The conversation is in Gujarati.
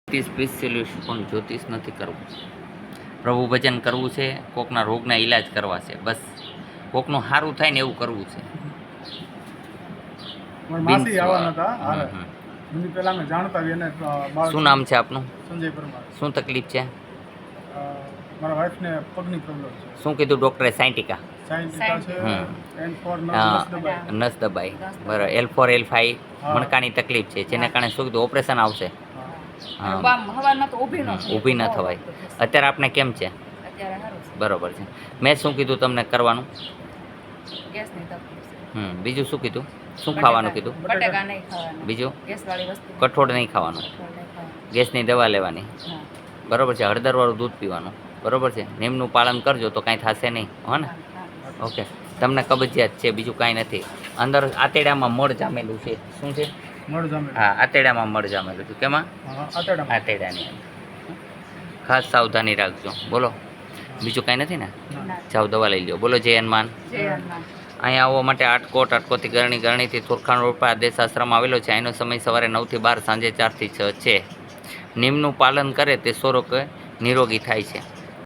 જ્યોતિષ પીસ સોલ્યુશન પણ જ્યોતિષ નથી કરવું. પ્રભુ ભજન કરવું છે, કોકના રોગના ઈલાજ કરવા છે, બસ કોકનું સારું થાય ને એવું કરવું છે. શું નામ છે આપનું? સંજય પરમાર. શું તકલીફ છે? મારા વાઈફને પગની પ્રોબ્લેમ છે. શું કીધું ડૉક્ટરે? સાયન્ટિકા નસ દબાઈ. બરાબર. L4 L5 મણકાની તકલીફ છે, જેના કારણે શું કીધું ઓપરેશન આવશે. ઊભી ન થવાય. અત્યારે આપને કેમ છે? બરોબર છે. મેં શું કીધું તમને કરવાનું? બીજું શું કીધું? શું ખાવાનું કીધું? બીજું કઠોળ નહીં ખાવાનું, ગેસની દવા લેવાની, બરોબર છે. હળદરવાળું દૂધ પીવાનું, બરોબર છે. નિયમનું પાલન કરજો તો કાંઈ થશે નહીં, હો ને? ઓકે. તમને કબજિયાત છે, બીજું કાંઈ નથી. અંદર આંતરડામાં મળ જામેલું છે. શું છે? હા, આંતરડામાં મળ જામેલું છે. કેમાં? આંતરડાની. ખાસ સાવધાની રાખજો. બોલો, બીજું કાંઈ નથી ને? જાઓ દવા લઈ લો. બોલો જય હનુમાન. અહીંયા આવવા માટે આટકોટથી ગરણીથી થોરખાણ રોડ પર આદેશ આશ્રમ આવેલો છે. અહીંનો સમય સવારે 9 થી 12, સાંજે 4 થી 6 છે. નિયમનું પાલન કરે તે 100 નિરોગી થાય છે.